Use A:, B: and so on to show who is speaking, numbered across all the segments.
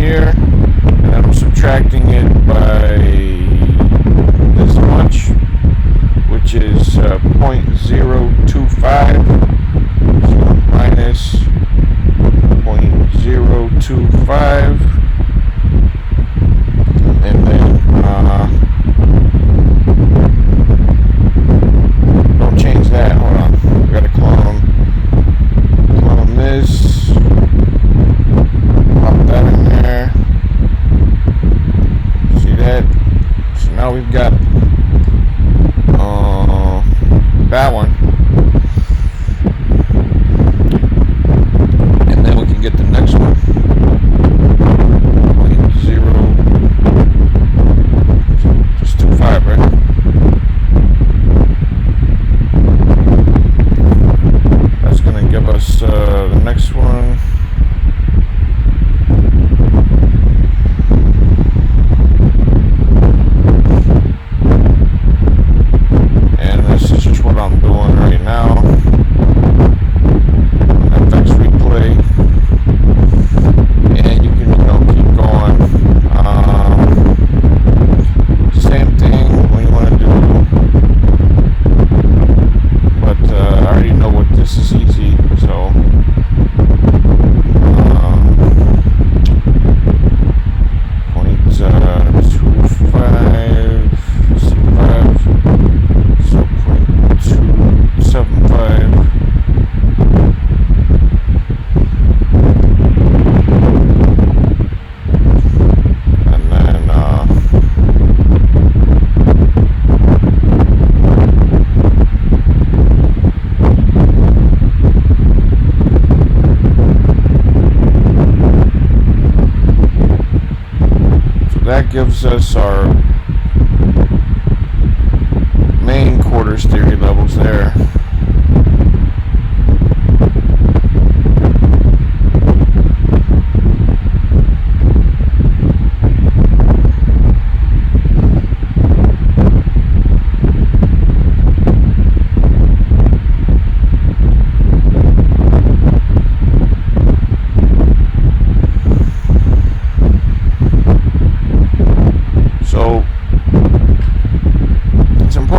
A: here, and then I'm subtracting it by this much, which is 0.025, so minus 0.025, and then don't change that, hold on, we gotta clone this, pop that in there, see that? So now we've got that one, and then we can get the next one. 0.0, just 25, right? That's gonna give us the next one. I'm doing right now. FX replay, and you can keep going. Same thing when you want to do, but I already know what this is easy, so 0.25. That gives us our main quarters theory levels there.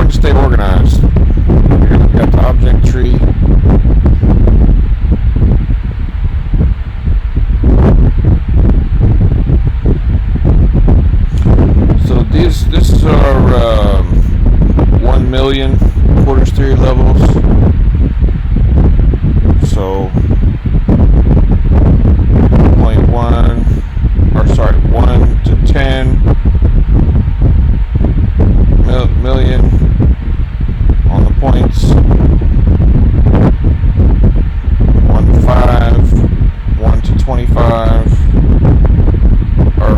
A: Stay organized. Here we've got the object tree. So this is our 1 million quarters theory levels. So 0.1, or sorry, 1 to 10 million. On the points, 1 to 5, 1 to 25, or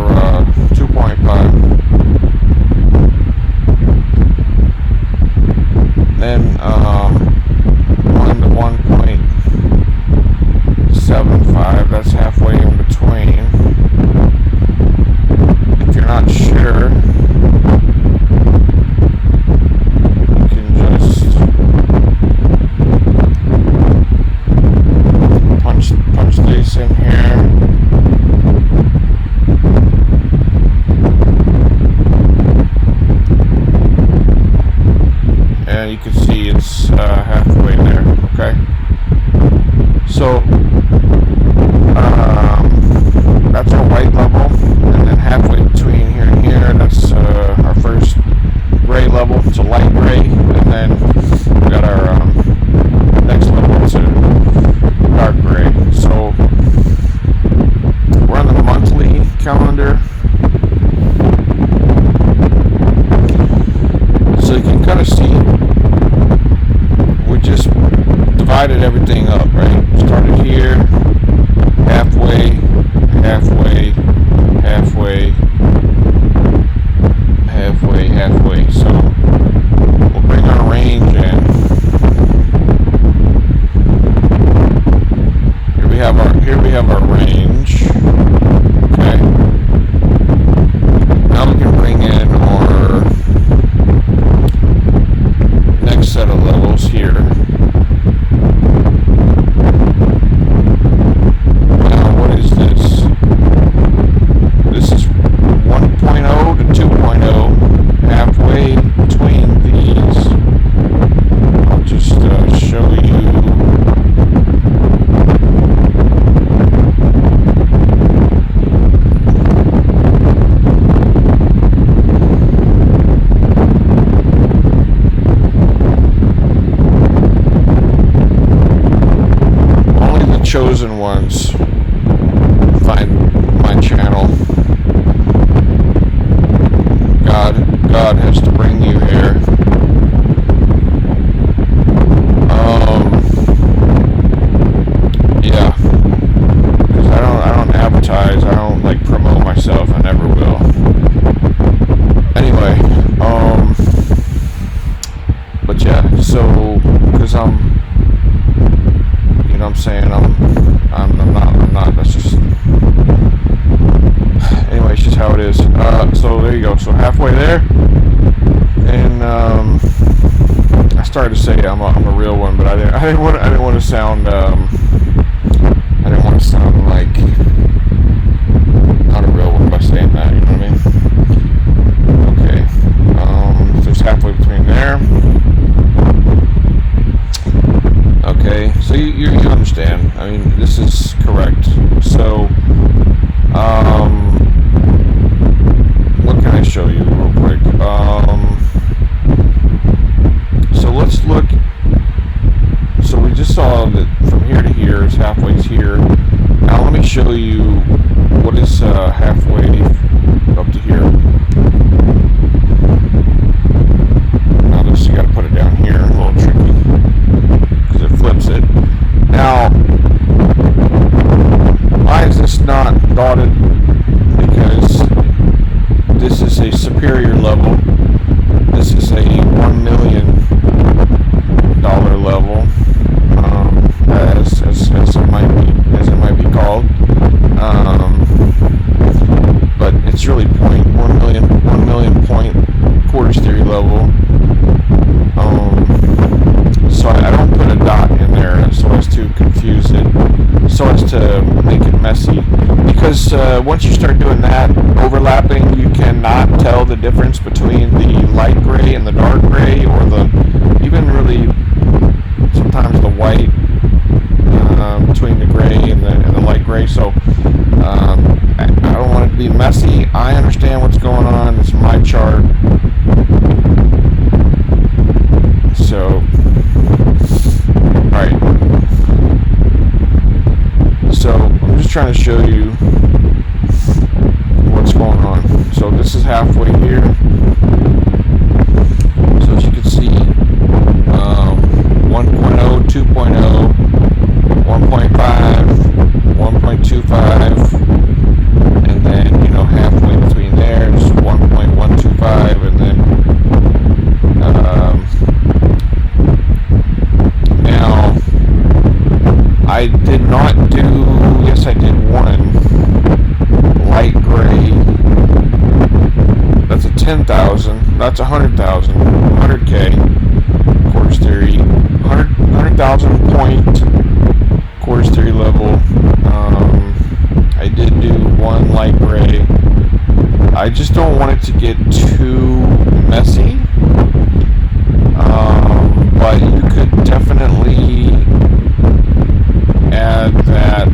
A: 2.5. Then 1 to 1.75. That's halfway in between. If you're not sure, in here, and you can see it's halfway there. Okay, so that's our white level, and then halfway between here and here, that's our first gray level. It's a light gray, and then we got our next level. It's a dark gray. So we're on the monthly calendar, so you can kind of see we just divided everything up, right? Started here, halfway, halfway, halfway, halfway, halfway. So we'll bring our range in. Here we have our range. Okay. Now we can bring in our next set of levels here. Now what is this? find my channel. God has to bring you here. Yeah, because I don't advertise. I don't like promote myself. I never will. Anyway, but yeah. So because I'm, you know, what I'm saying I'm not. That's just. Anyway, it's just how it is. So there you go. So halfway there, and I started to say I'm a real one, but I didn't want to sound like not a real one by saying that. You know what I mean? Okay. So it's halfway between there. Okay. So you understand. I mean, this is correct. So. What can I show you real quick? So let's look. So we just saw that from here to here is halfway here. Now let me show you what is halfway up to here. Now this, you got to put it down here. A little tricky because it flips it. Now, why is this not dotted? Because this is a superior level. This is a $1 million level, as it might be called. But it's really $1 million point quarters theory level. So I don't put a dot in there so as to confuse it, so as to make it messy. Because once you start doing that, overlapping, you cannot tell the difference between the light gray and the dark gray, or even really sometimes the white between the gray and the light gray. So I don't want it to be messy. I understand what's going on. It's my chart. So, right. So I'm just trying to show you what's going on. So this is halfway here. So as you can see, 1.0, 2.0, 1.5, 1.25, and then, you know, halfway between there is 1.125, and then now I did not do, yes I did one light gray. That's a 10,000, that's 100,000, 100K quarters theory, 100,000 point quarters theory level. I did do one light gray. I just don't want it to get too messy, but you could definitely add that.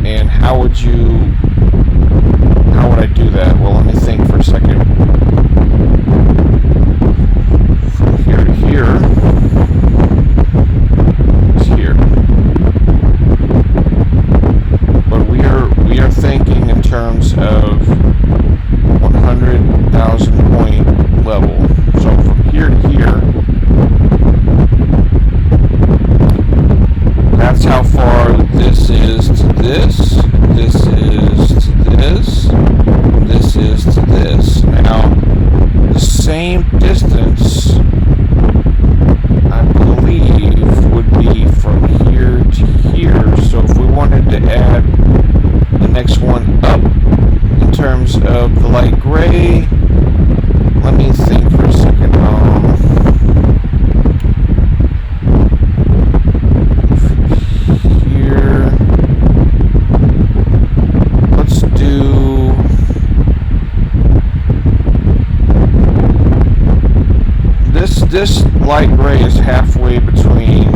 A: And how would I do that? Well, let me think for a second. From here to here is here. But we are thinking in terms of 100,000 point level. So from here to here, that's how far this is to this, this is to this, this is to this. Now, the same distance, I believe, would be from here to here. So if we wanted to add the next one up in terms of the light gray, let me think for a second. Here, let's do this light gray is halfway between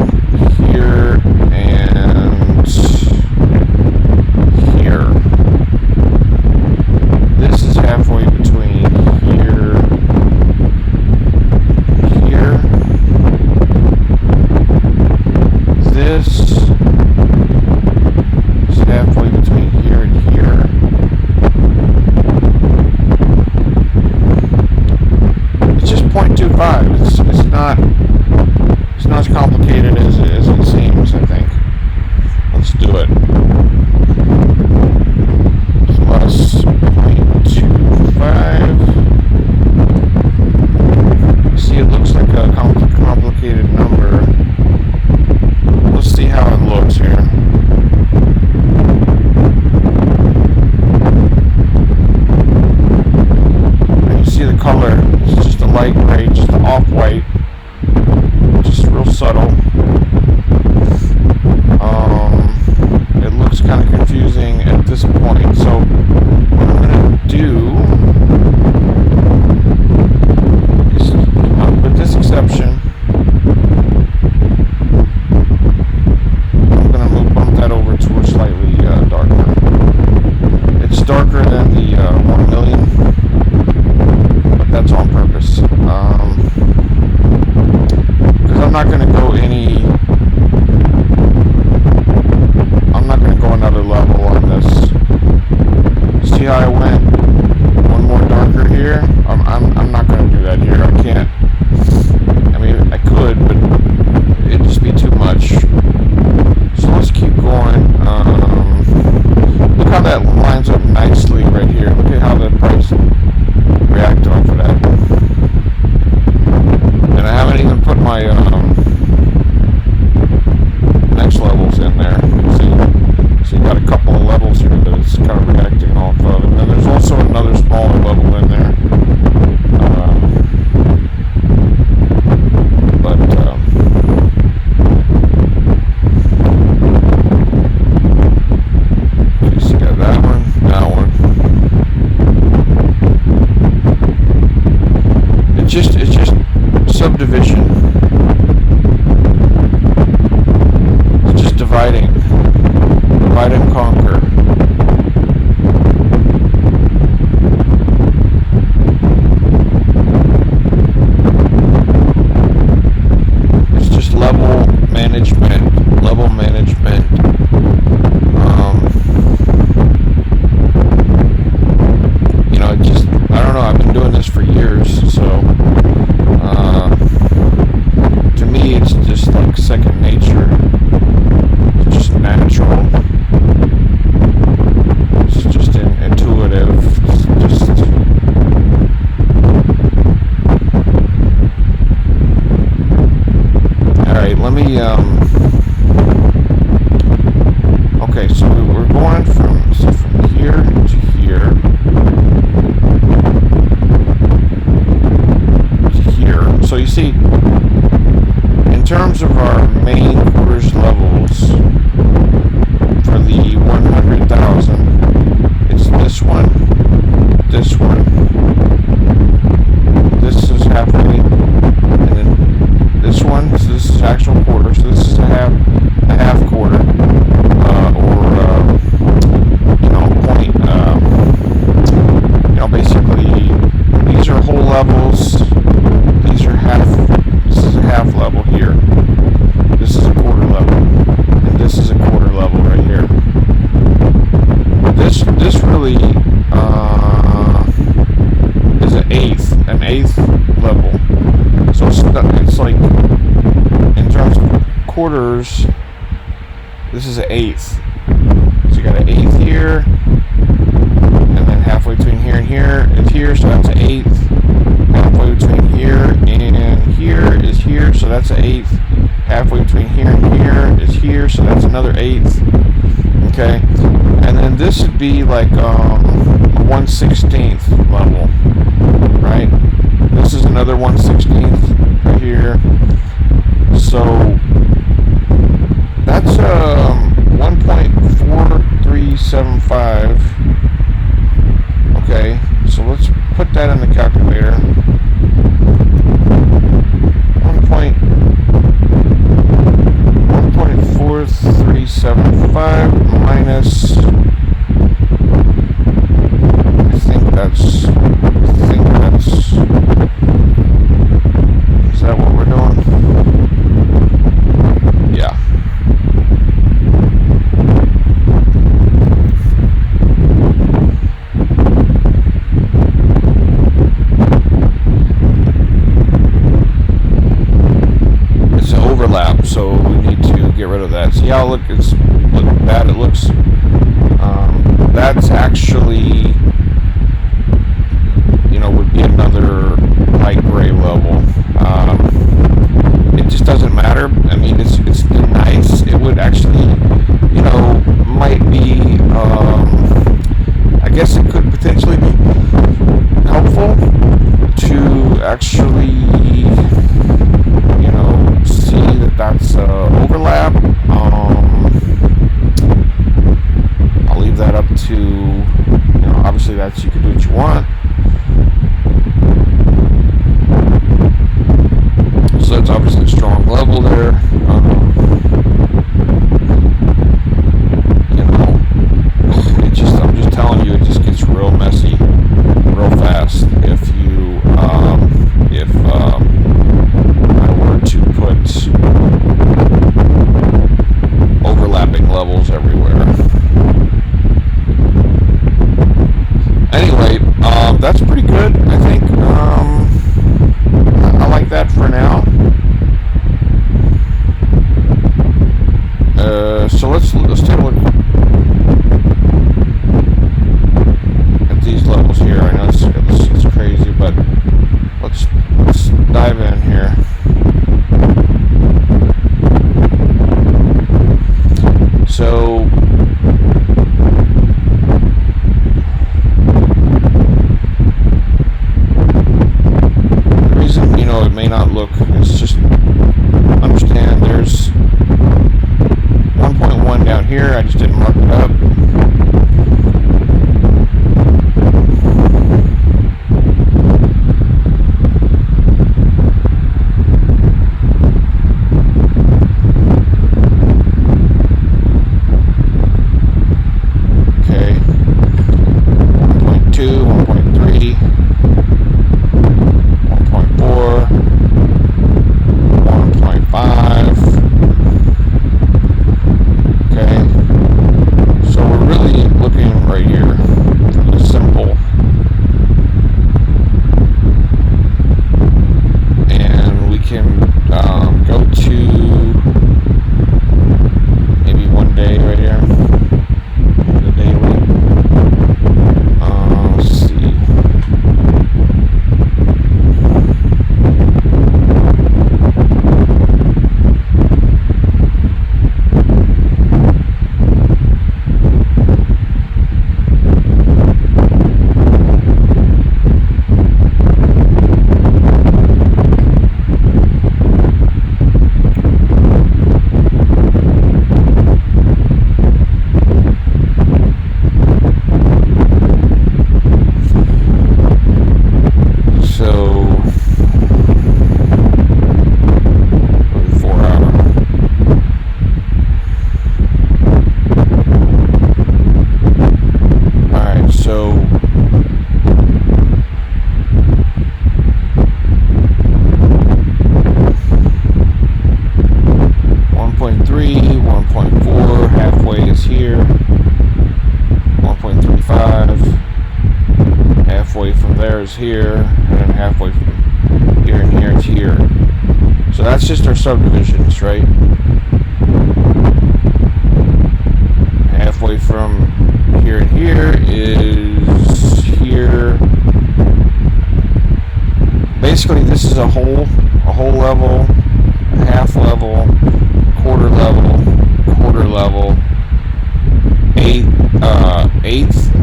A: here and here. This is halfway between here and here. This is halfway between here and here. eighth level. So it's like, in terms of quarters, this is an eighth. So you got an eighth here, and then halfway between here and here is here, so that's an eighth. Halfway between here and here is here, so that's an eighth. Halfway between here and here is here, so that's another eighth. Okay, and then this would be like a 1/16th level, right? This is another 1/16th right here. So that's 1.4375. Okay, so let's put that in the calculator. 1.4375 minus, I think that's, is that what we're doing? Yeah. It's an overlap, so we need to get rid of that. See how look bad it looks? That's actually, would be another light gray level. It just doesn't matter. I mean, it's still nice. It would actually, might be, I guess it could potentially be helpful to actually, see that that's overlap. I'll leave that up to, obviously that's, you can do what you want. So it's obviously a strong level there. I'm just telling you, it just gets real messy real fast if you, if I were to put overlapping levels everywhere. Anyway, that's pretty good, I think. I like that for now. So let's take a look at these levels here. I know it's crazy, but let's dive in here. So the reason, it may not look, it's just, understand there's 1.1 down here. I just didn't mark it up. Okay. 1.2, 1.3, 1.4, 1.5. Okay, so we're really looking right here for the simple, and we can go to maybe one day right here, the daily. Let's see. Here, and halfway from here and here to here. So that's just our subdivisions, right? Halfway from here and here is here. Basically, this is a whole level, a half level, quarter level, eighth,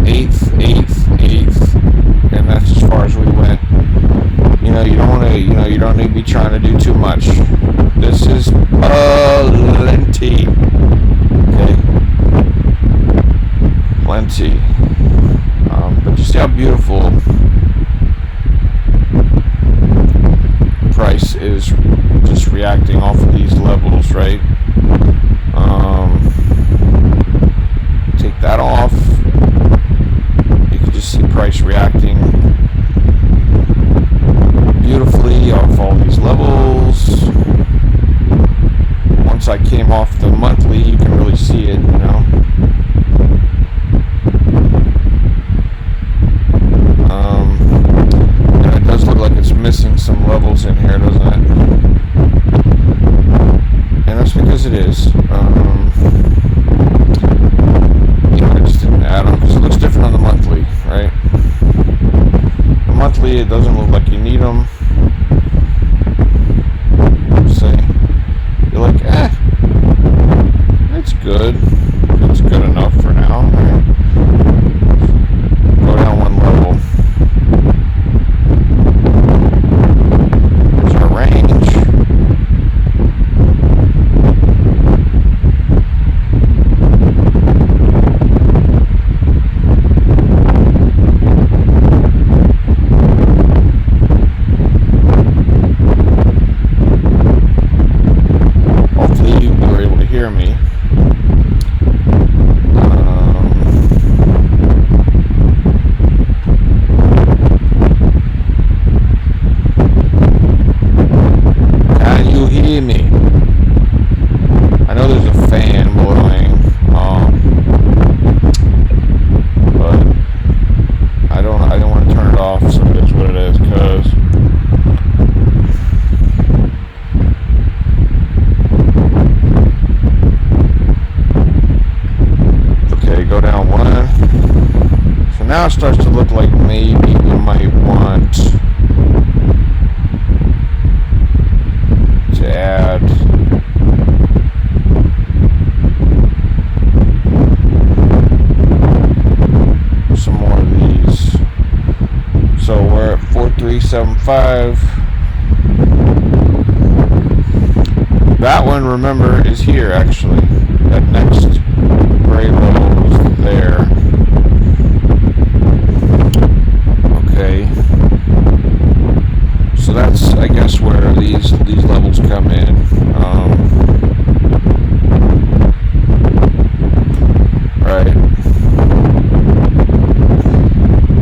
A: and that's as far as we went. You know, you don't want to, you don't need to be trying to do too much. This is plenty. Okay, plenty. But you see how beautiful price is just reacting off of these levels, right? Take that off, you can just see price reacting beautifully off all these levels. Once I came off the monthly, you can really see it, you know. And it does look like it's missing some levels in here, doesn't it? And that's because it is. I just didn't add them because it looks different on the monthly, right? The monthly, it doesn't look like you need them. Say, you're like, it's good. It's good enough for now. Right? Go down one level. There's our range. Me. Can you hear me? I know there's a fan blowing, but I don't want to turn it off, so it is what it is, cause go down one. So now it starts to look like maybe we might want to add some more of these. So we're at 4375. That one, remember, is here actually. That next gray level there. Okay. So that's, I guess, where these levels come in. Right.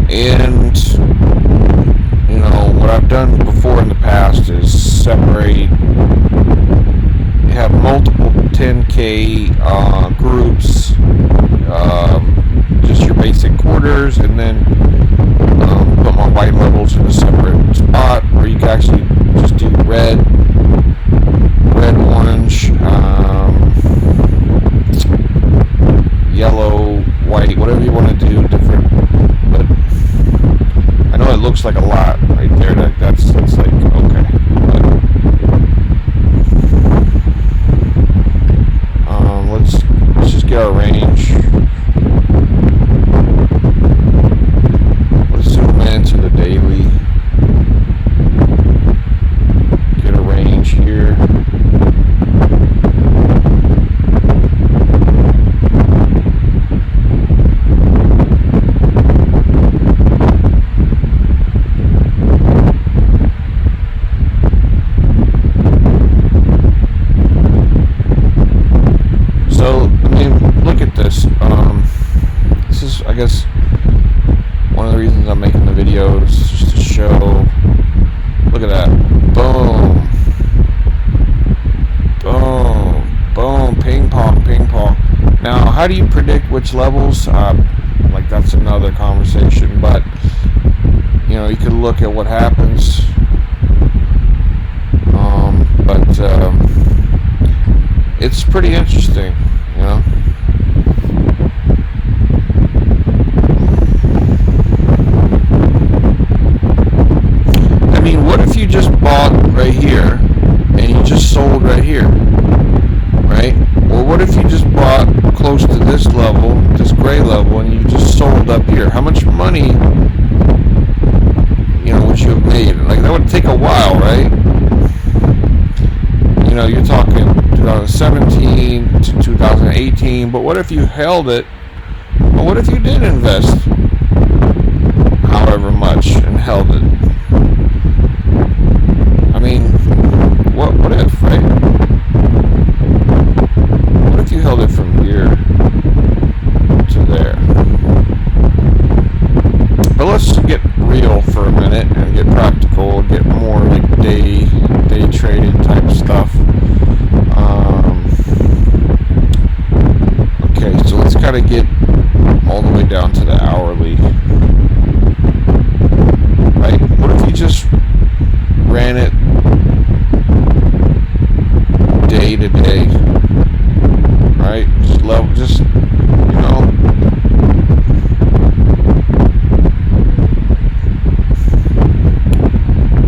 A: And you know what I've done before in the past is separate. You have multiple 10K groups. Just your basic quarters, and then put my white levels in a separate spot, or you can actually just do red, orange, yellow, white, whatever you want to do different. But I know it looks like a lot right there. That's like okay. But, let's just get our range. To the daily, get a range here. So I mean, look at this. This is, I guess, one of the reasons I'm making the videos, just to show. Look at that. Boom. Boom. Boom. Ping pong. Ping pong. Now, how do you predict which levels? Like, that's another conversation. But you could look at what happens. But it's pretty interesting, I mean, what if you just bought right here and you just sold right here, right? Or what if you just bought close to this level, this gray level, and you just sold up here? How much money, would you have made? Like, that would take a while, right? You're talking 2017 to 2018, but what if you held it? Or what if you did invest however much and held it? I mean, what if, right? What if you held it from here to there? But let's get real for a minute and get practical, get more like day trading type stuff. Okay, so let's kind of get all the way down to the hourly. Right? What if you just ran it day to day? Right? Just let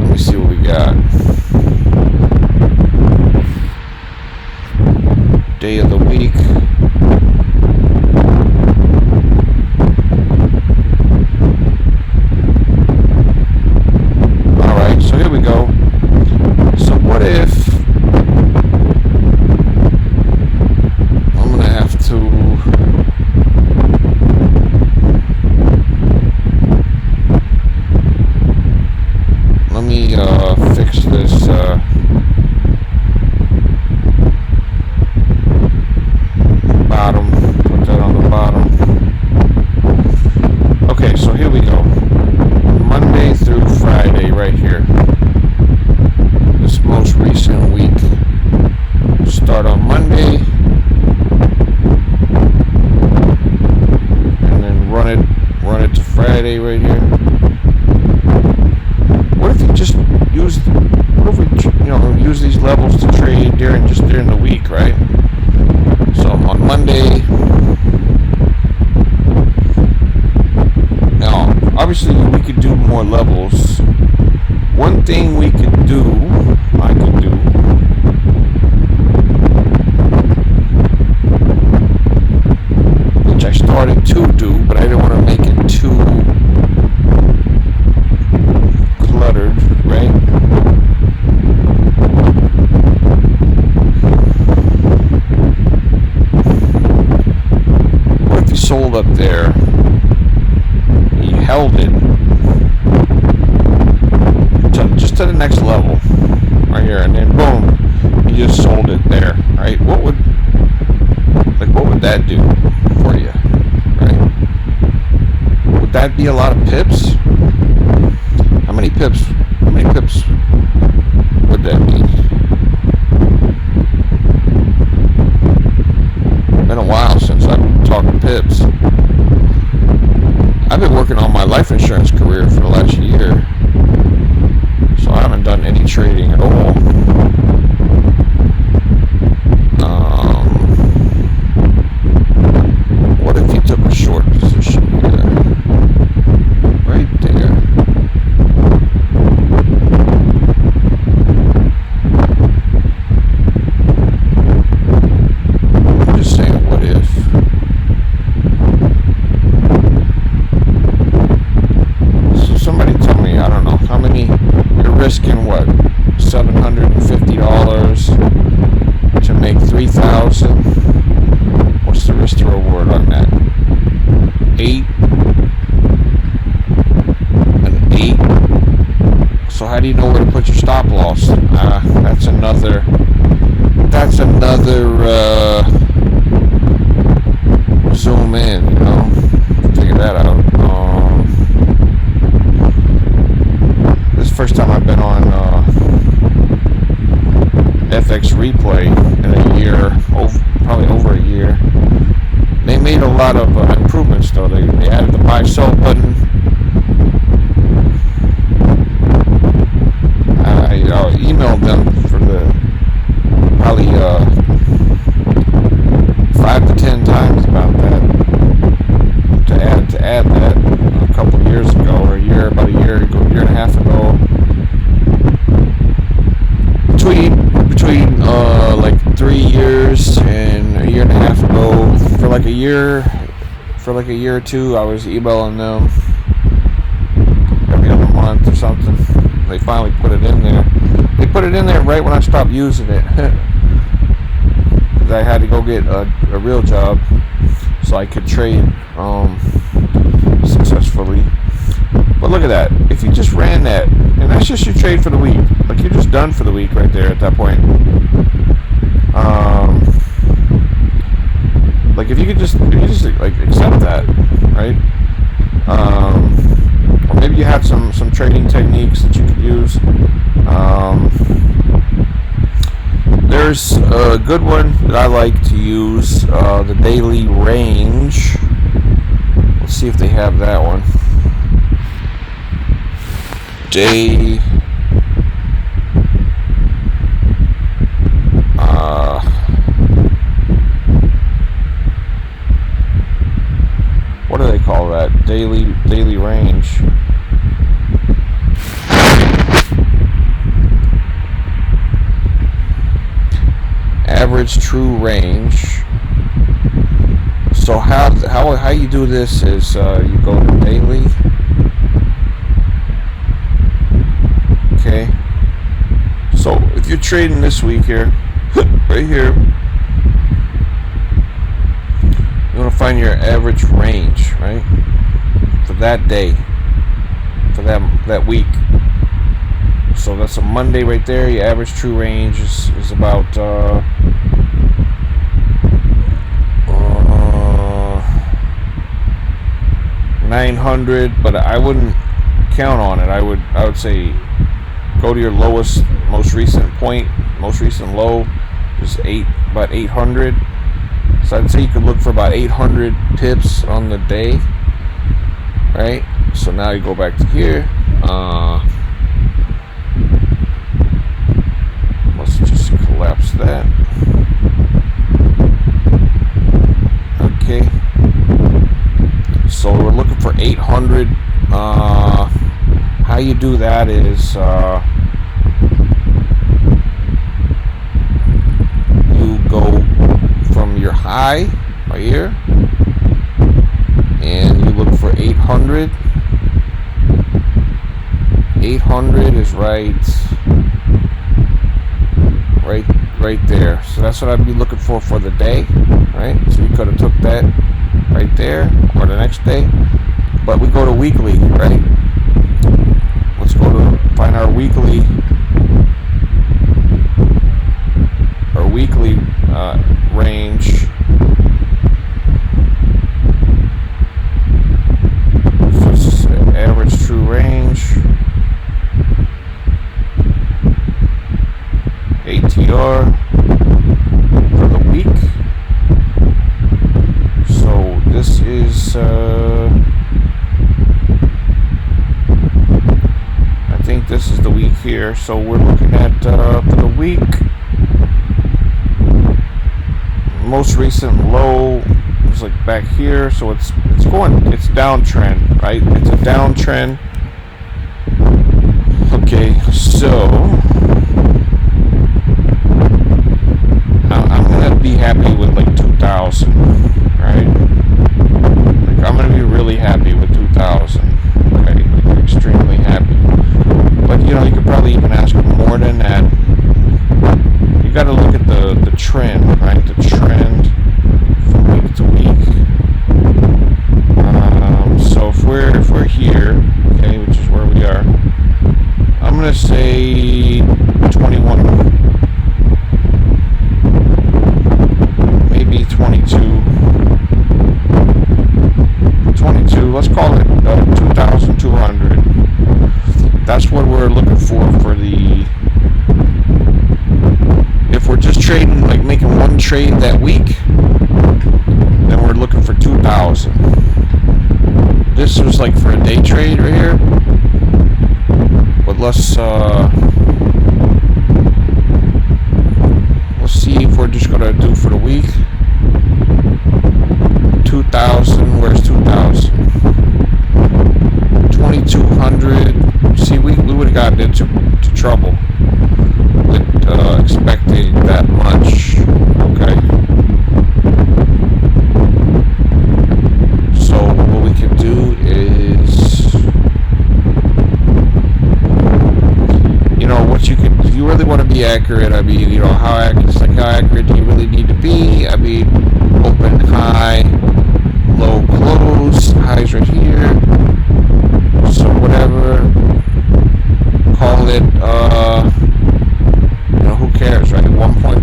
A: me see what we got. Day of the week. Alright, so here we go. So what if I'm gonna have to let me fix this bottom, put that on the bottom. Okay, so here we go. Monday through Friday right here. This most recent week. Start on Monday and then run it to Friday right here. What if you just use these levels to trade during the week, right? So on Monday, now obviously we could do more levels. One thing I could do, which I started to do, but I didn't want to make it too cluttered, right? What if you sold up there, you held it just to the next level right here, and then boom, you just sold it there, right? What would that do for you, right? Would that be a lot of pips? How many pips would that be? Been a while since I've talked pips. I've been working on my life insurance career for the last year, so I haven't done any trading at all. What if you took a short position here? Right there. I'm just saying, what if? So somebody tell me, I don't know, how many, you're risking what? $750 to make $3,000. What's the risk to reward on that? 8. An 8. So how do you know where to put your stop loss? That's another zoom in, figure that out. This is the first time I've been on FX Replay in a year, probably over a year. They made a lot of improvements though. They added the buy sell button. add that a couple of years ago, or about a year and a half ago. Between like 3 years and a year and a half ago, for like a year or two, I was emailing them every other month or something. They finally put it in there. They put it in there right when I stopped using it. Because I had to go get a real job so I could trade successfully. But look at that. If you just ran that, and that's just your trade for the week. Like, you're just done for the week right there at that point. Like, if you just like accept that, right? Or maybe you had some trading techniques that you could use. There's a good one that I like to use, the daily range. Let's see if they have that one. What do they call that? Daily range. Average true range. So how you do this is you go to daily. Okay. So if you're trading this week here, right here, you want to find your average range, right, for that day, for that week. So that's a Monday right there. Your average true range is about 900, but I wouldn't count on it. I would say go to your lowest, most recent point, most recent low is about 800. So I'd say you could look for about 800 pips on the day, right? So now you go back to here. Let's just collapse that. Okay. So we're looking for 800. How you do that is you go from your high right here, and you look for 800. 800 is right there. So that's what I'd be looking for the day, right? So you could have took that right there, or the next day. But we go to weekly, right? Let's go to find our weekly range. So this is average true range. ATR for the week. So this is I think this is the week here. So we're looking at for the week, most recent low is like back here. So it's downtrend, right? It's a downtrend. Okay, so I'm gonna be happy with like 2,000, right? Like, I'm gonna be really happy with 2,000. Okay, like, extremely happy. But you know, you could probably even ask for more than that. You got to look at the trend, right? The trend from week to week. So if we're here, okay, which is where we are, I'm gonna say 21. 22, let's call it 2,200. That's what we're looking for the, if we're just trading, like making one trade that week, then we're looking for 2,000. This was like for a day trade right here, but let's see if we're just gonna do for the week. 2,000, where's 2,000? accurate. I mean, you know, how accurate? It's like, how accurate do you really need to be? I mean, open, high, low, close. Highs right here. So whatever. Call it. You know, who cares, right? 1.4.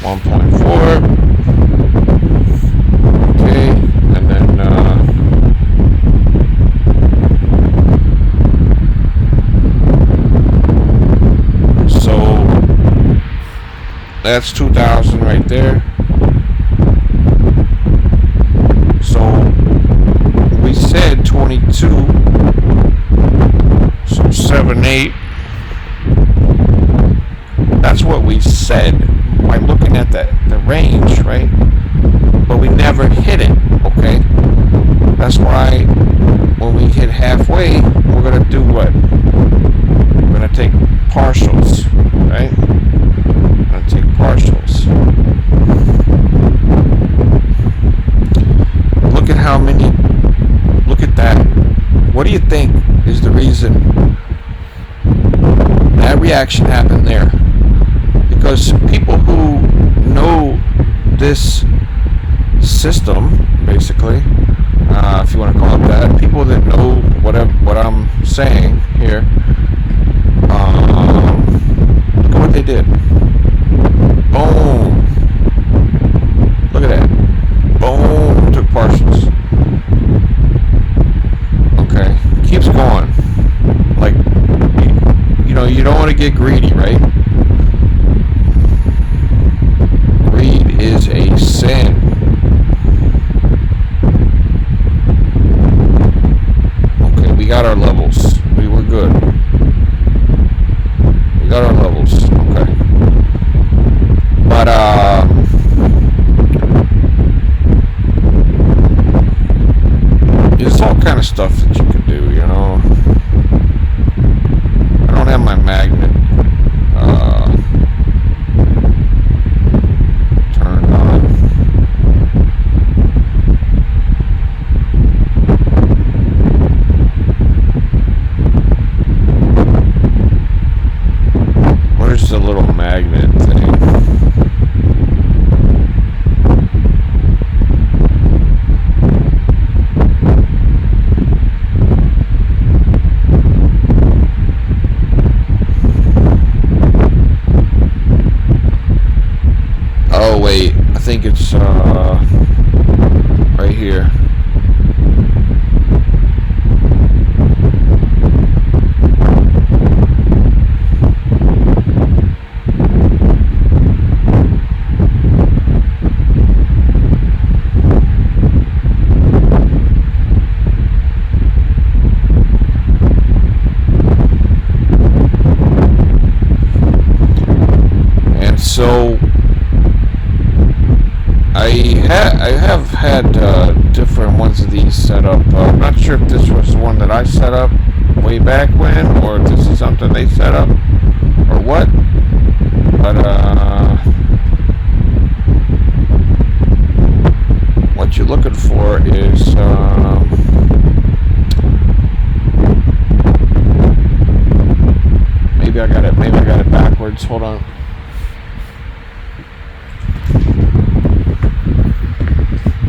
A: 1.4. Okay, and then so that's 2,000 right there. So we said 22. So 7, 8. That's what we said by looking at the range, right? But we never hit it, okay? That's why when we hit halfway, we're going to do what? We're going to take partials, right? We're going to take partials. Look at how many, look at that. What do you think is the reason that reaction happened there? Because people who know this system, basically, if you want to call it that, people that know what I'm saying here, look at what they did. Boom. Look at that. Boom. Took partials. Okay. Keeps going. Like, you know, you don't want to get greedy, right? Greed is a sin. Okay, we got our levels. We were good. We got our levels. Okay. But, there's all kind of stuff that you can do, you know. I don't have my magnet turned on. Where's the little magnet thing? Oh wait, I think it's right here. And so I have had different ones of these set up. I'm not sure if this was the one that I set up way back when, or if this is something they set up, or what. But what you're looking for is maybe I got it backwards. Hold on.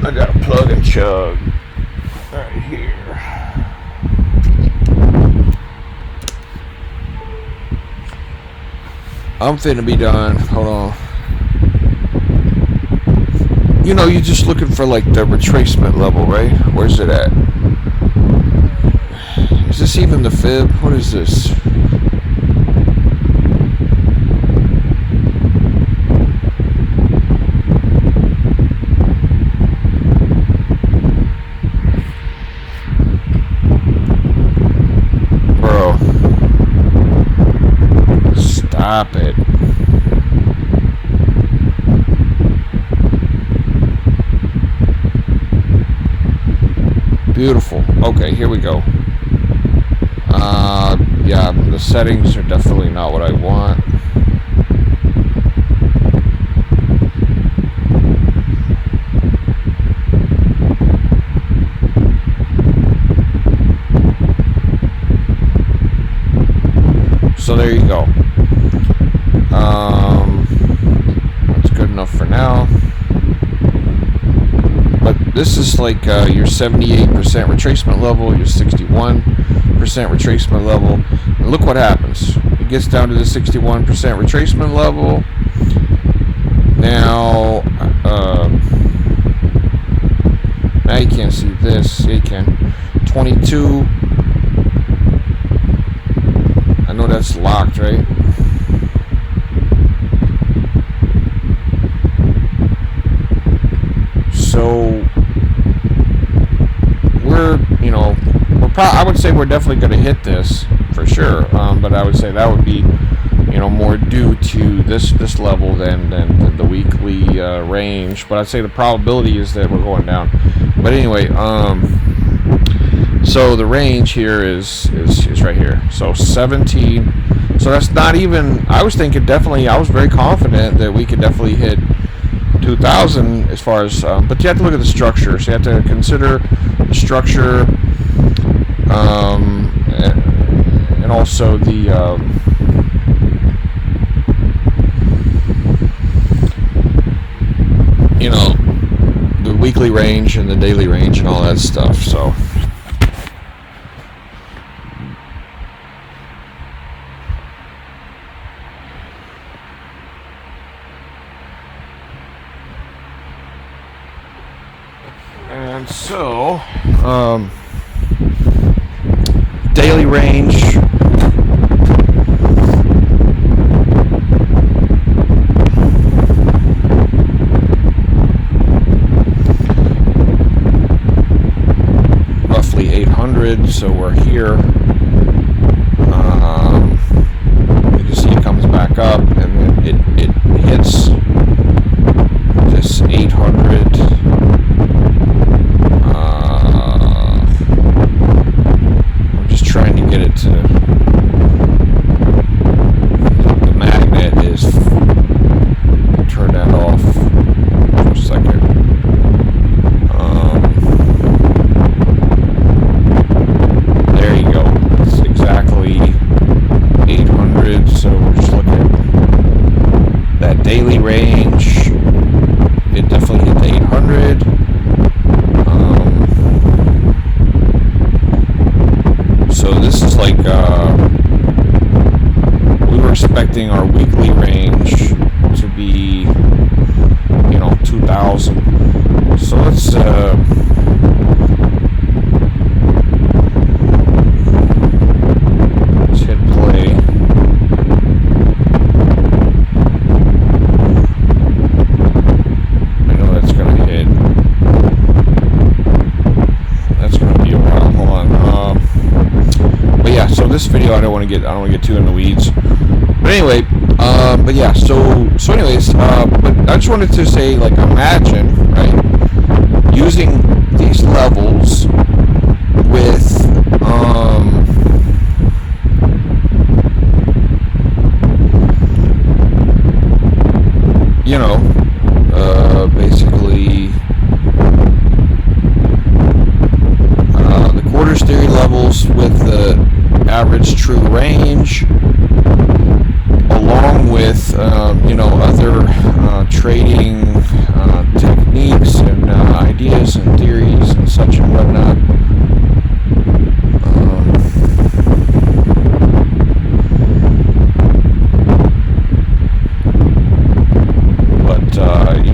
A: I got a plug and chug right here. I'm finna be done. Hold on. You know, you're just looking for like the retracement level, right? Where's it at? Is this even the fib? What is this? Stop it. Beautiful. Okay, here we go. Yeah, the settings are definitely not what I want. this is like your 78% retracement level, your 61% retracement level. And look what happens. It gets down to the 61% retracement level. Now, now you can't see this. Yeah, you can. 22. I know that's locked, right? So I would say we're definitely going to hit this for sure. But I would say that would be, more due to this level than the weekly range. But I'd say the probability is that we're going down. But anyway, so the range here is right here. So 17. So that's not even. I was thinking definitely. I was very confident that we could definitely hit 2,000 as far as. But you have to look at the structure. So you have to consider the structure, and also the. The weekly range and the daily range and all that stuff. So. And so, daily range. Roughly 800, so we're here. You can see it comes back up, and then it hits this 800. I'm just trying to get it to. The magnet is. Turn that off for a second. There you go. It's exactly 800. So we're just looking at that daily range. It definitely hit the 800. So this is like we were expecting our weekly range to be 2,000. So let's hit play. I know that's gonna hit. That's gonna be a while. Hold on. But yeah. So this video, I don't want to get too in the weeds. But anyway. But yeah. So anyways. But I just wanted to say, like, imagine, right, using these levels with basically the quarters theory levels with the average true range, along with other trading techniques and ideas and theories and such and whatnot.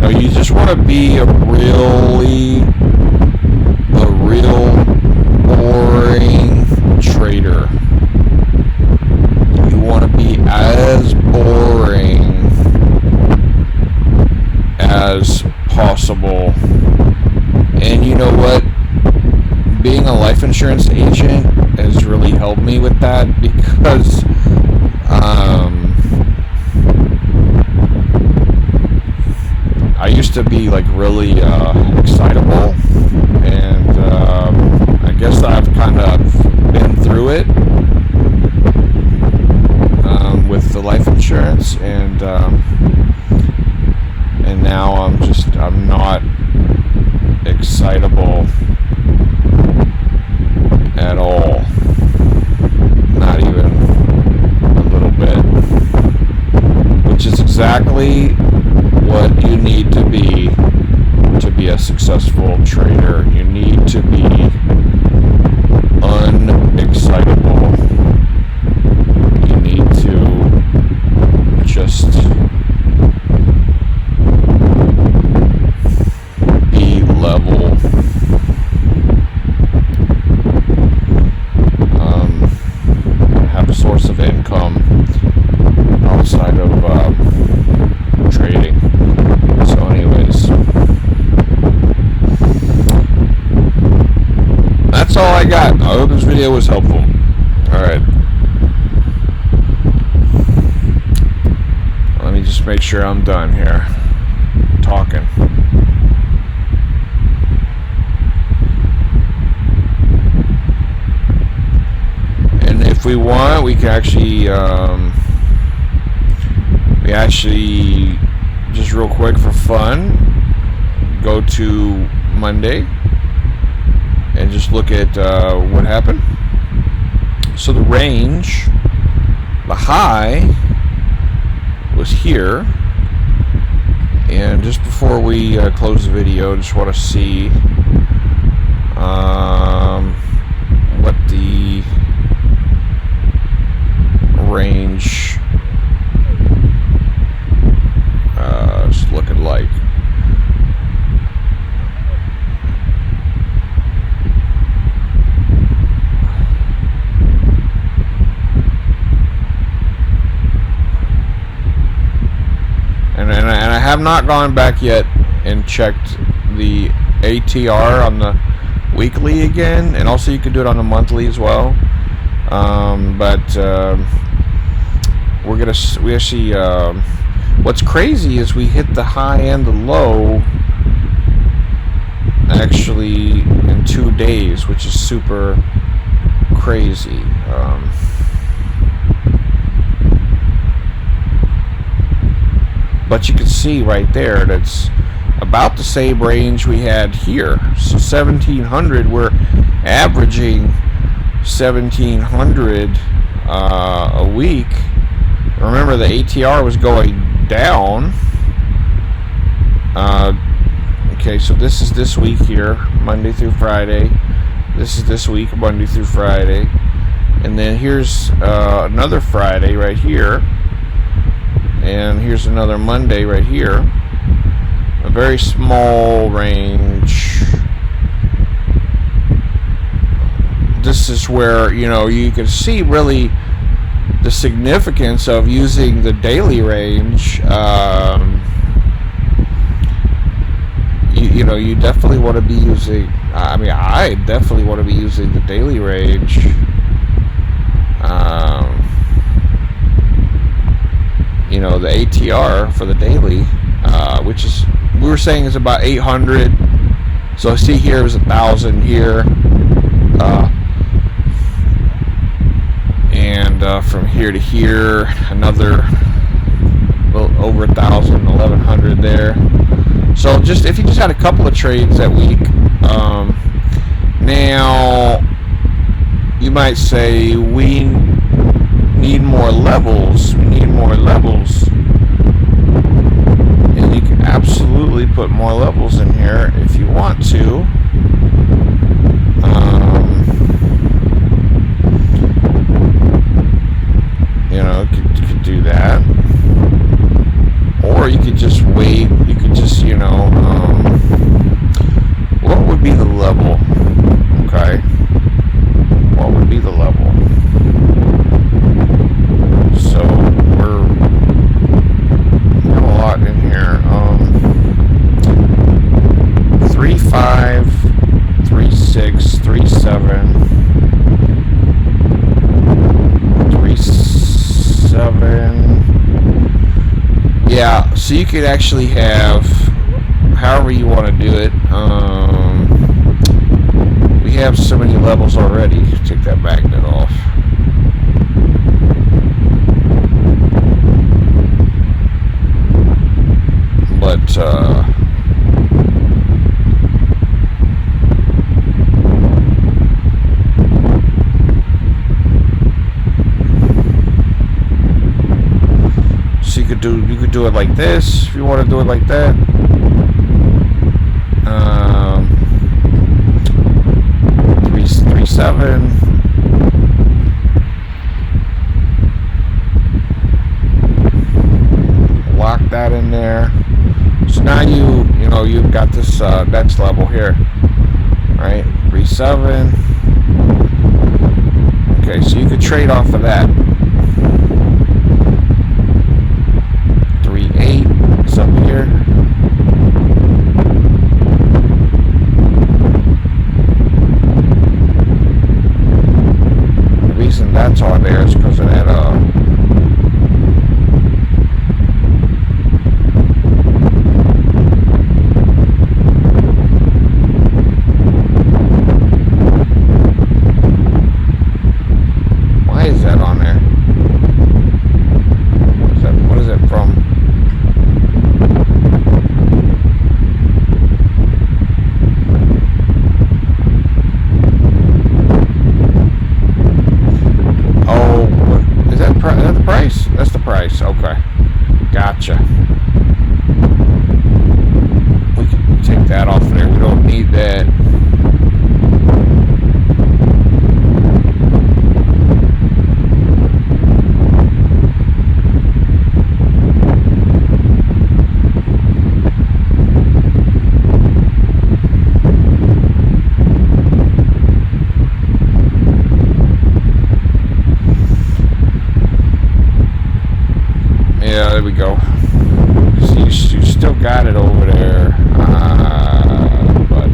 A: You just want to be a real boring trader. You want to be as boring as possible. And you know what? Being a life insurance agent has really helped me with that, because I used to be like really excitable, and I guess I've kind of been through it with the life insurance, and now I'm not excitable at all, not even a little bit, which is exactly what you need to be a successful trader. that. I hope this video was helpful. Alright. Let me just make sure I'm done here talking. And if we want, we can actually just real quick for fun, go to Monday and just look at what happened. So the range, the high was here, and just before we close the video, just want to see what the range is looking like. And I have not gone back yet and checked the ATR on the weekly again, and also you can do it on the monthly as well. We actually what's crazy is we hit the high and the low actually in 2 days, which is super crazy. But you can see right there that's about the same range we had here. So 1700, we're averaging 1700 a week. Remember, the ATR was going down. Okay, so this is this week here, Monday through Friday. This is this week, Monday through Friday. And then here's another Friday right here. And here's another Monday right here. A very small range. This is where, you know, you can see really the significance of using the daily range. You know, you definitely want to be using, I mean, I definitely want to be using the daily range. You know, the ATR for the daily, which is, we were saying is about 800. So see here is 1,000 here, and from here to here another over 1,000, 1,100 there. So just if you just had a couple of trades that week, now you might say we need more levels. We need more levels, and you can absolutely put more levels in here if you want to. You know, you could do that, or you could just wait. You could just, you know, what would be the level? Okay, what would be the level? So we're got a lot in here. 3.5, 3.6, 3.7, 3.7. Yeah, so you could actually have however you want to do it. We have so many levels already. Take that magnet off. But so you could do it like this if you want to do it like that. 3.7. Lock that in there. So now you know you've got this next level here, right? 3.7. Okay, so you could trade off of that. 3.8 is up here. take that off there. We don't need that. Yeah, there we go. See, you still got it over there, but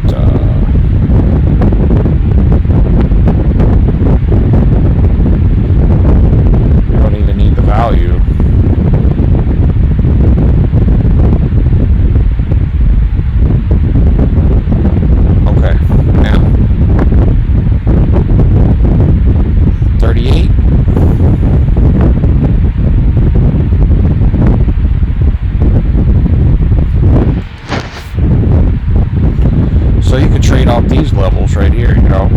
A: you don't even need the value. Okay, now 38. So you could trade off these levels right here, you know.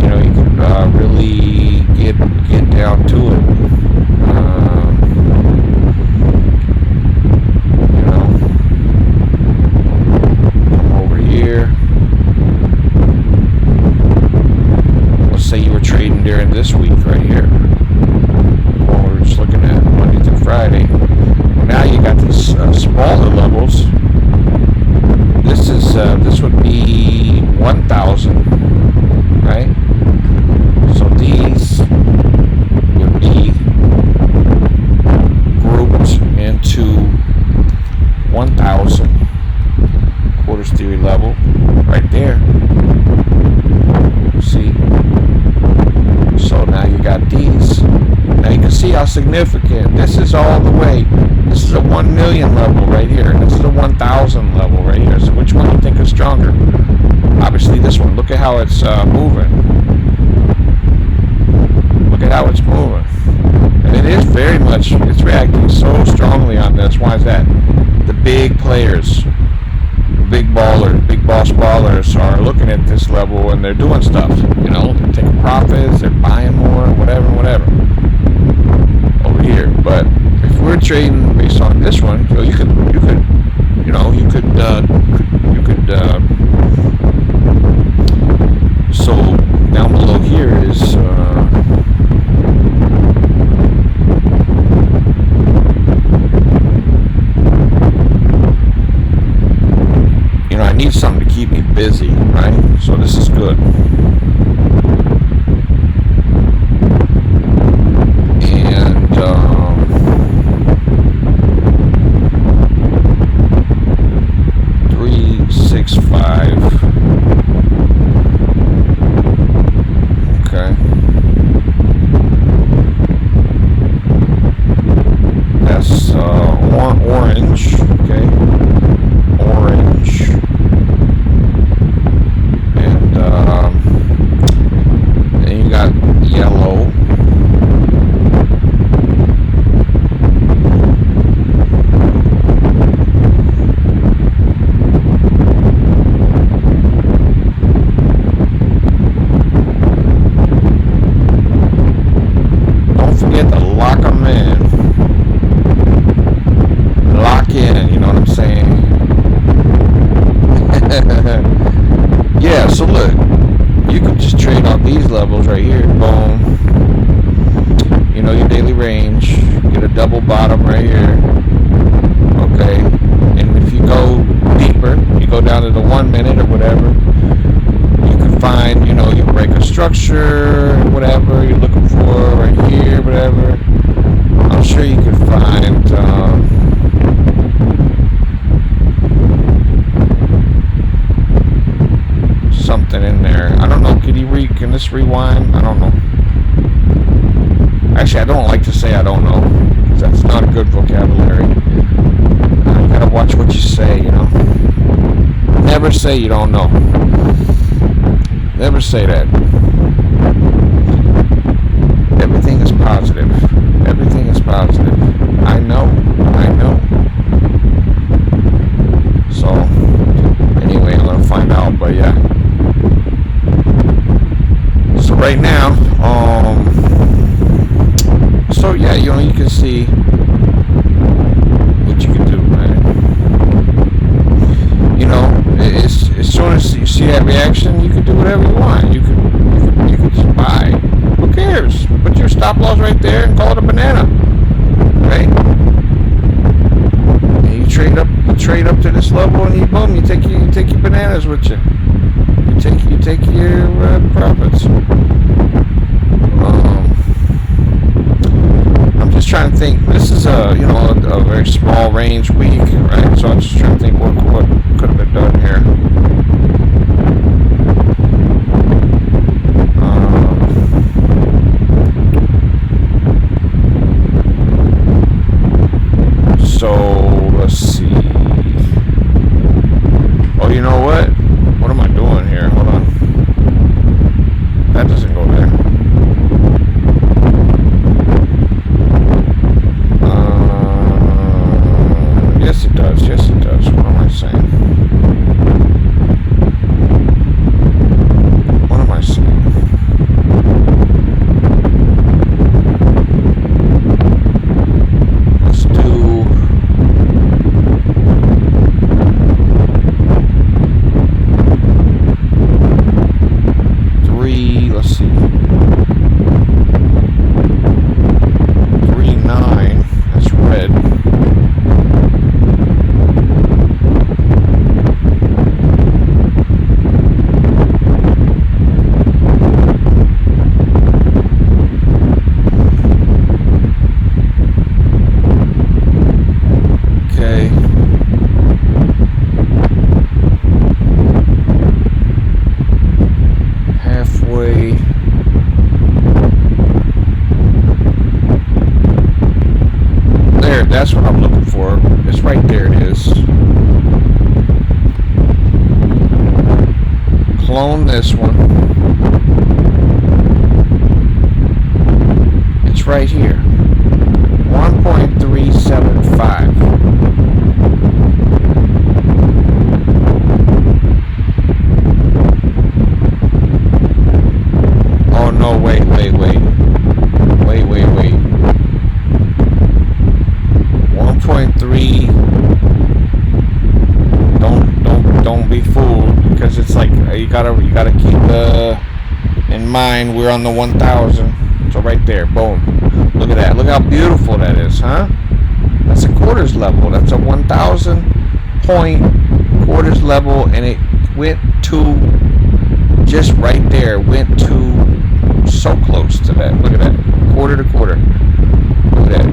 A: You could really get down to it. Come over here. Let's say you were trading during this week right here. Well, we're just looking at Monday through Friday. Now you got these smaller levels. This would be 1,000, right? So these would be grouped into 1,000 quarters theory level right there. See? So now you got these. Now you can see how significant this is all the way. This is a 1 million level right here. This is a 1,000 level right here. So which one do you think is stronger? Obviously this one. Look at how it's moving. Look at how it's moving. And it is very much, it's reacting so strongly on this. Why is that? The big players, the big ballers, big boss ballers are looking at this level and they're doing stuff. You know, they're taking profits, they're buying more, whatever. Over here. But if we're trading based on this one, so you could so down below here is I need something to keep me busy, right? So this is good. And 365. Okay. That's orange. Okay. Orange. And then you got yellow. Lock them in. Lock in, you know what I'm saying? Yeah, so look, you could just trade on these levels right here. Boom. You know your daily range. Get a double bottom right here. Okay. And if you go deeper, you go down to the 1 minute or whatever, you can find, you break a structure, whatever you're looking for right here, whatever. I'm sure you could find something in there. I don't know. Can this rewind? I don't know. Actually, I don't like to say I don't know, because that's not a good vocabulary. You gotta watch what you say, Never say you don't know. Never say that. Everything is positive. Everything is positive. I know. So, anyway, I'm gonna find out, but yeah. So right now, so yeah, you can see what you can do, right? see that reaction, you could do whatever you want. You could just buy. Who cares? Put your stop loss right there and call it a banana, right? And you trade up to this level, and you take your bananas with you. You take your profits. I'm just trying to think. This is a very small range week, right? So I'm just trying to think what could have been done here. So let's see. Oh, you know what? What am I doing here? Hold on. That doesn't go there. Yes, it does. Yes, it does. What am I saying? What am I saying? Let's do. Let's see. 3.9. That's red. Okay. Halfway. There, that's what I'm looking for. It's right there, it is. Clone this one. It's right here. 1.375. Oh no, wait. 1.3. Don't be fooled, because it's like you gotta keep in mind we're on the 1,000. So right there, boom. Look at that. Look how beautiful that is, huh? That's a quarters level. That's a 1,000 point quarters level, and it went to just right there. Went to so close to that. Look at that. Quarter to quarter. Look at that.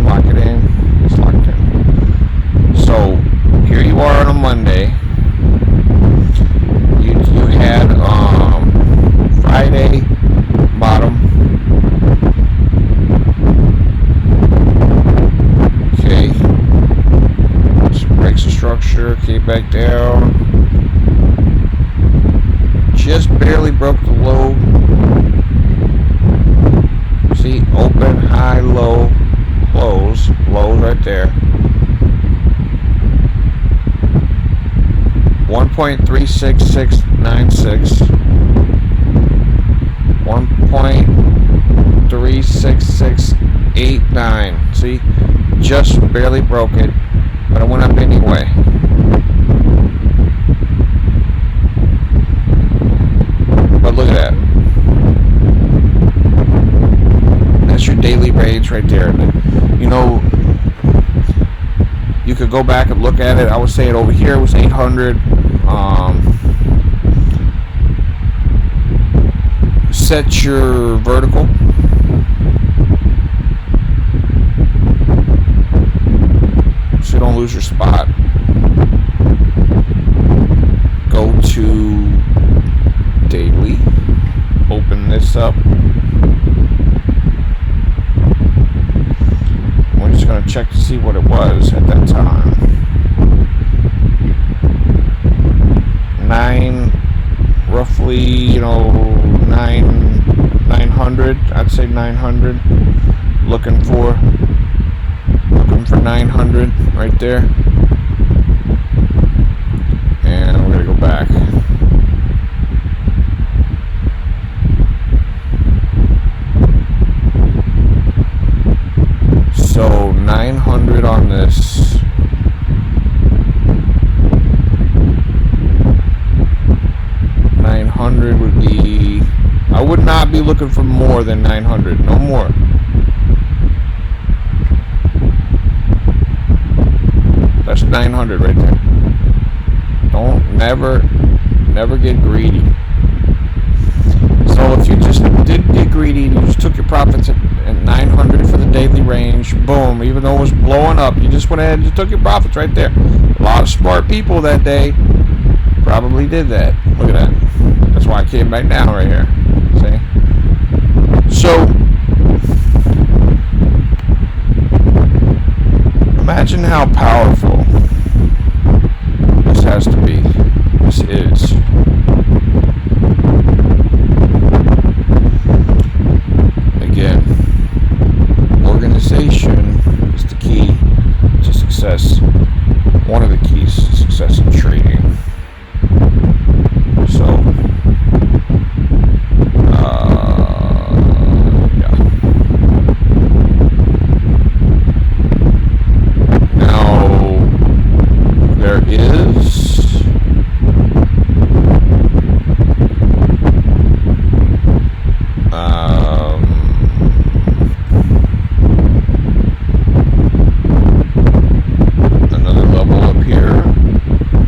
A: Lock it in. It's locked in. So here you are on a Monday. You had Friday bottom. Okay. So breaks the structure. Came back down. Just barely broke the low. See, open, high, low, close, low right there. 1.36696. 1.36689. See, just barely broke it, but it went up anyway. But look at that. That's your daily range right there. You know, you could go back and look at it. I was saying over here it was 800. Set your vertical. So you don't lose your spot. Go to daily. Open this up. We're just going to check to see what it was at that time. 9, roughly, 900. I'd say 900. Looking for 900 right there. And we're going to go back. So 900 on this. not be looking for more than 900. No more. That's 900 right there. Don't never get greedy. So if you just did get greedy and you just took your profits at 900 for the daily range, boom, even though it was blowing up, you just went ahead and you took your profits right there. A lot of smart people that day probably did that. Look at that. That's why I came back down right here. See? So imagine how powerful this has to be. This is. Again, organization is the key to success. One of the keys to success in trading. So, yeah. Now, there is another level up here.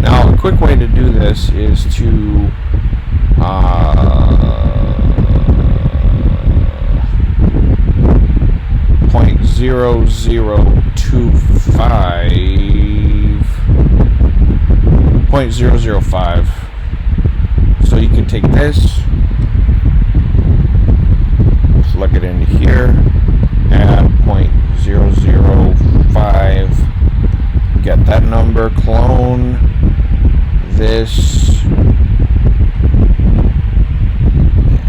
A: Now, a quick way to do this is to .0025. So you can take this, plug it into here, add .005, get that number, clone this,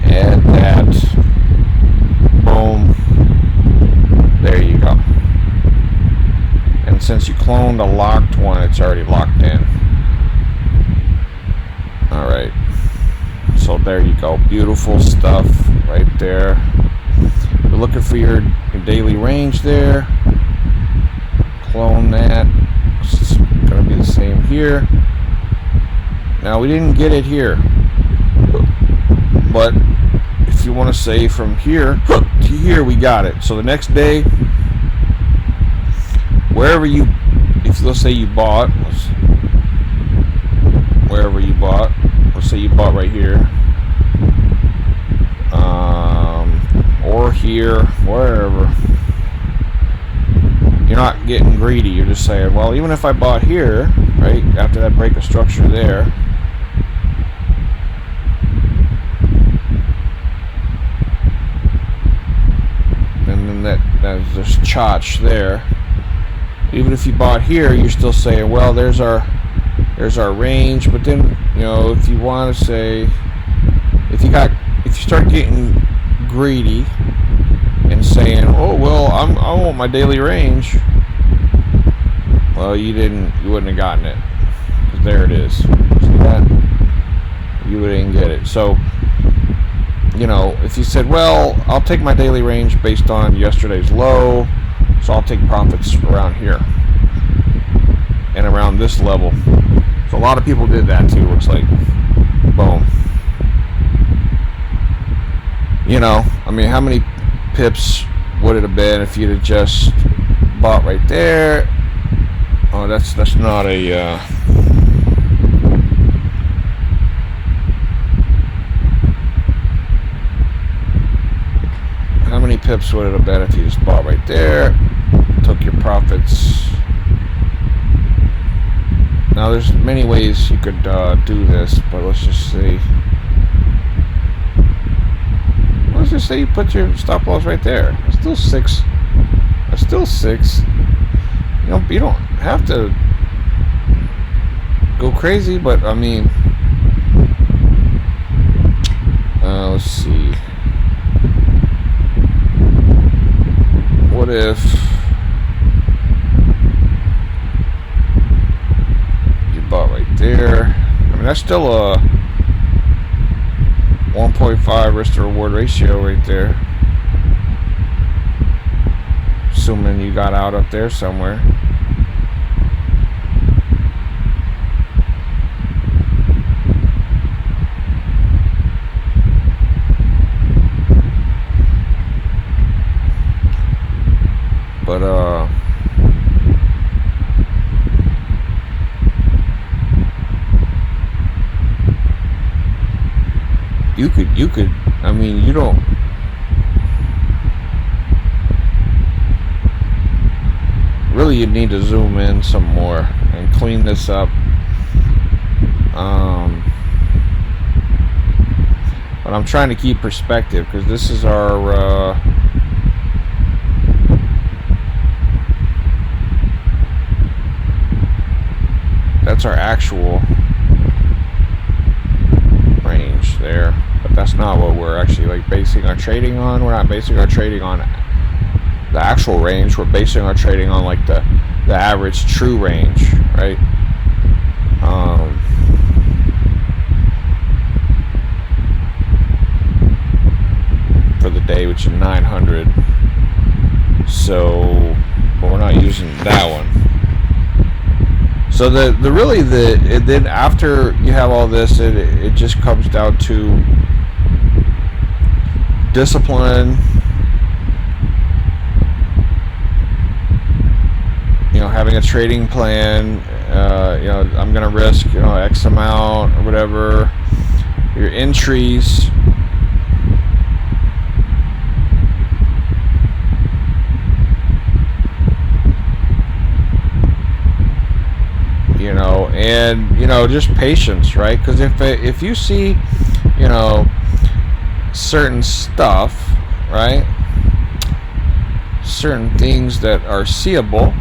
A: add that, boom, there you go. And since you cloned a locked one, it's already locked in. Alright, so there you go, beautiful stuff right there. You're looking for your daily range there, clone that, it's going to be the same here. Now we didn't get it here, but if you want to say from here to here we got it. So the next day, wherever you, if let's say you bought, wherever you bought, let's say you bought right here, or here, wherever, you're not getting greedy. You're just saying, well, even if I bought here, right, after that break of structure there, and then there's chotch there. Even if you bought here, you're still saying, well, there's our range. But then, you know, if you want to say, if you start getting greedy and saying, oh well, I want my daily range, well, you wouldn't have gotten it, because there it is. See that? You wouldn't get it. So, you know, if you said, well, I'll take my daily range based on yesterday's low, so I'll take profits around here and around this level. So a lot of people did that too, looks like. Boom. You know, I mean, how many pips would it have been if you'd have just bought right there? Oh, that's not a how many pips would it have been if you just bought right there, took your profits? Now there's many ways you could do this, but let's just see. Let's just say you put your stop loss right there. It's still 6. It's still 6. You don't have to go crazy, but I mean, let's see. What if you bought right there? I mean, that's still a 1.5 risk to reward ratio right there, assuming you got out up there somewhere. you could, I mean, you don't, really, you need to zoom in some more and clean this up. But I'm trying to keep perspective, because this is our that's our actual range there, but that's not what we're actually like basing our trading on. We're not basing our trading on the actual range. We're basing our trading on like the average true range, right? For the day, which is 900. So, but we're not using that one. So then after you have all this, it just comes down to discipline. You know, having a trading plan. You know, I'm gonna risk, you know, X amount or whatever. Your entries. You know, and you know, just patience, right? Because if you see, you know, certain stuff, right, certain things that are seeable,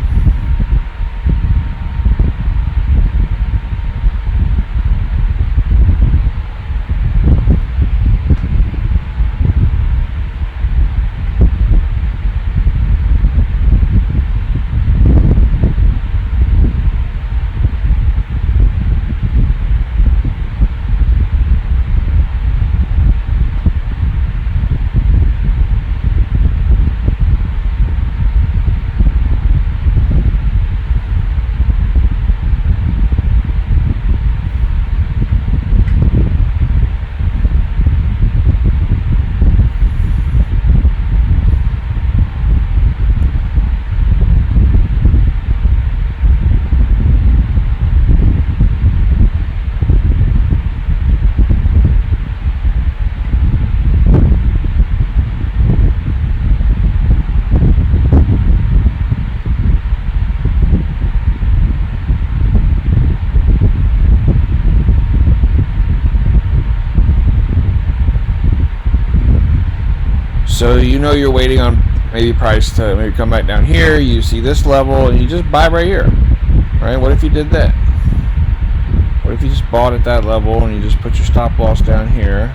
A: so you know you're waiting on maybe price to maybe come back down here. You see this level and you just buy right here, right? What if you did that? What if you just bought at that level and you just put your stop loss down here?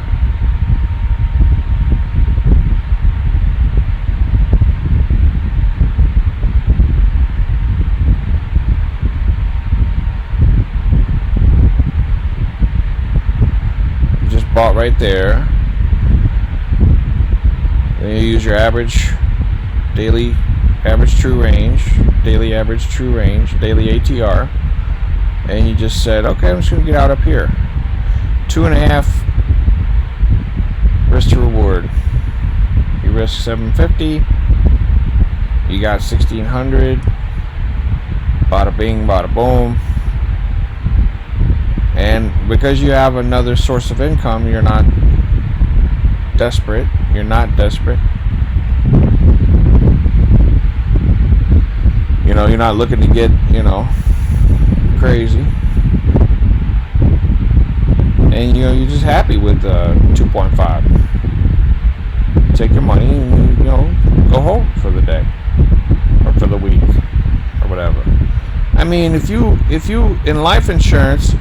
A: You just bought right there. Then you use your average daily average true range, daily average true range, daily ATR, and you just said, okay, I'm just going to get out up here. 2.5 risk to reward. You risk 750, you got 1600. Bada bing, bada boom. And because you have another source of income, you're not desperate. You're not desperate. You know, you're not looking to get, you know, crazy. And, you know, you're just happy with 2.5. Take your money and, you know, go home for the day. Or for the week. Or whatever. I mean, if you, in life insurance,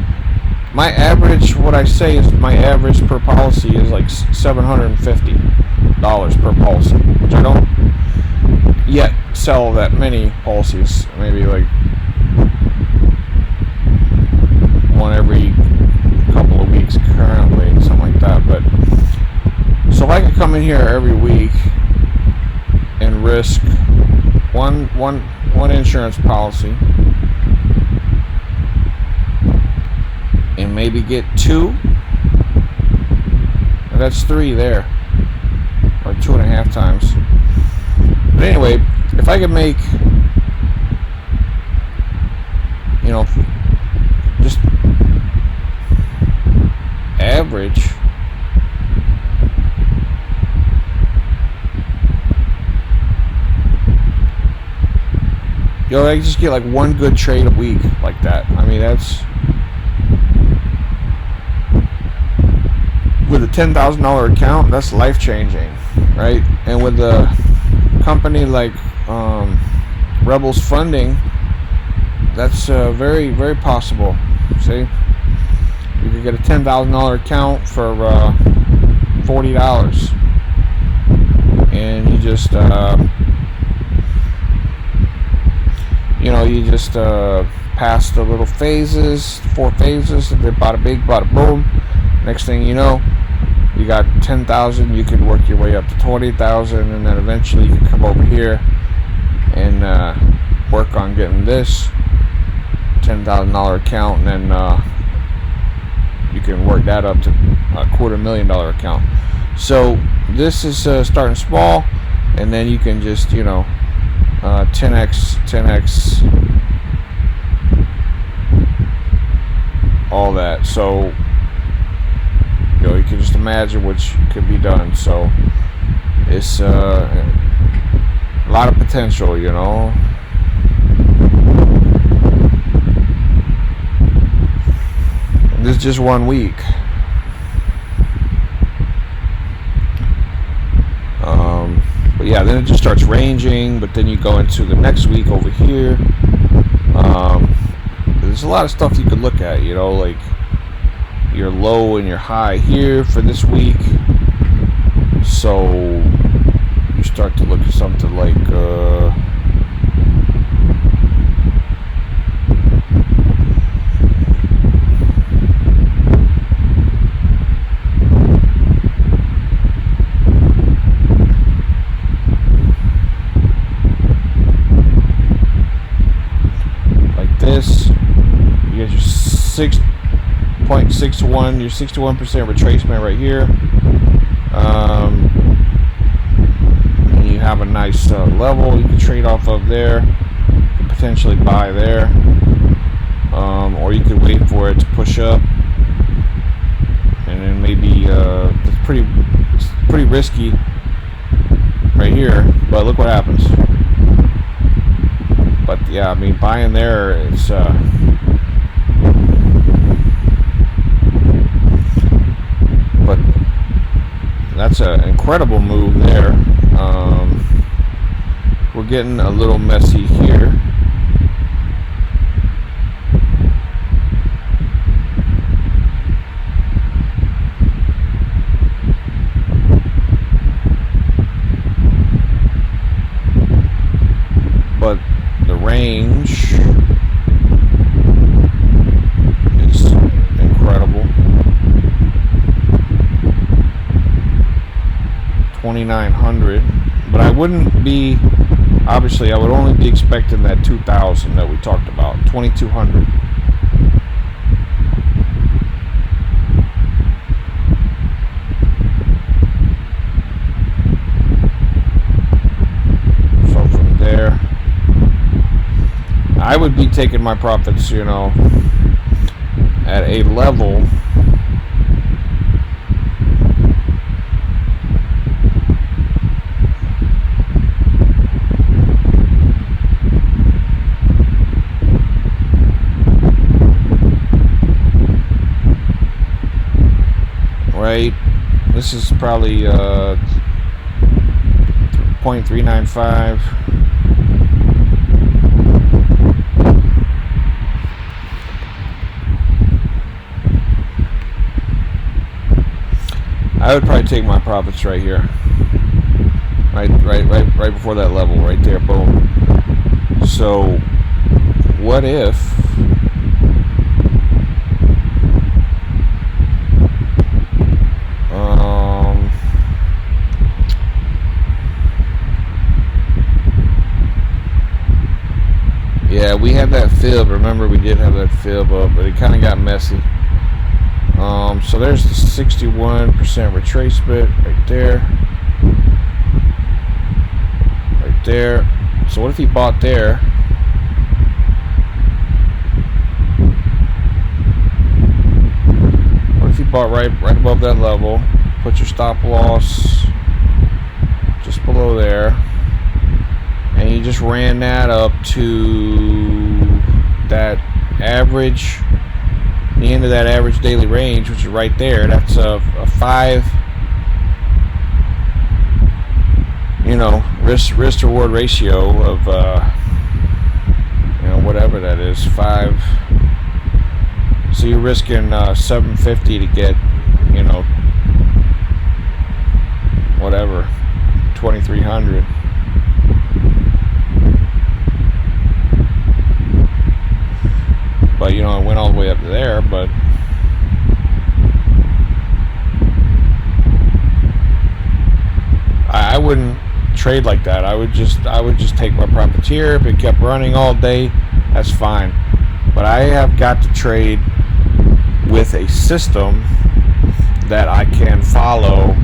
A: my average, what I say is my average per policy is like $750 per policy, which I don't yet sell that many policies. Maybe like one every couple of weeks currently, something like that. But so if I could come in here every week and risk one insurance policy and maybe get 2, that's 3 there, or 2.5 times. But anyway, if I could make, you know, just average You know, I just get like one good trade a week like that. I mean, that's with a $10,000 account, that's life changing, right? And with a company like Rebels Funding, that's very, very possible. See, you could get a $10,000 account for $40, and you just pass the little phases, 4 phases, and then bada big, bada boom. Next thing you know, you got 10,000. You can work your way up to 20,000, and then eventually you can come over here and work on getting this $10,000 account, and then you can work that up to a $250,000 account. So this is starting small, and then you can just 10x all that. So you can just imagine what could be done. So it's a lot of potential, and this is just 1 week. But yeah, then it just starts ranging, but then you go into the next week over here. There's a lot of stuff you could look at, like your low and your high here for this week. So you start to look at something like this. You get your 6.61, your 61% retracement right here. And you have a nice level you can trade off of there. You can potentially buy there, or you could wait for it to push up, and then maybe it's pretty risky right here. But look what happens. But yeah, I mean, buying there is but that's an incredible move there. We're getting a little messy here. But the range is incredible. 2,900, but I wouldn't be, obviously I would only be expecting that 2,000 that we talked about, 2,200. So from there, I would be taking my profits, at a level right. This is probably 0.395. I would probably take my profits right here, right before that level, right there, boom. So, what if yeah, we had that fib. Remember, we did have that fib up, but it kind of got messy. So there's the 61% retracement right there. Right there. So what if he bought there? What if he bought right above that level? Put your stop loss just below there. And and you just ran that up to that average, the end of that average daily range, which is right there. That's a 5, you know, risk to reward ratio of you know, whatever that is, 5. So you're risking 750 to get, you know, whatever, 2,300. But you know, it went all the way up to there. But I wouldn't trade like that. I would just take my profiteer. If it kept running all day, that's fine. But I have got to trade with a system that I can follow,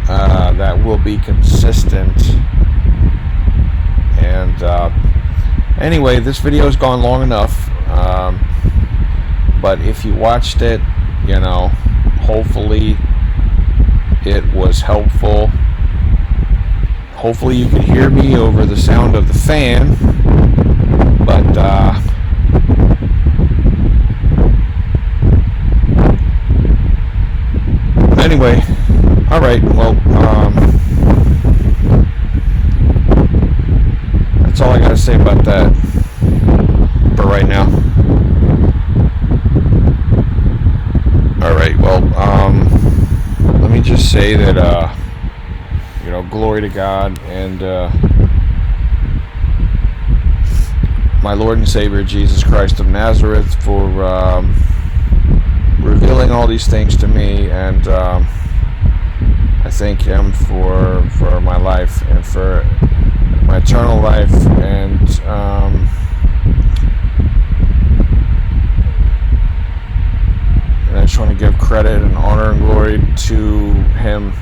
A: that will be consistent. And anyway, this video has gone long enough, but if you watched it, you know, hopefully it was helpful. Hopefully you could hear me over the sound of the fan, but anyway, alright, well, that's all I gotta say about that for right now. Alright, well, let me just say that, you know, glory to God and my Lord and Savior Jesus Christ of Nazareth for revealing all these things to me, and I thank Him for my life and for my eternal life, and I just want to give credit and honor and glory to Him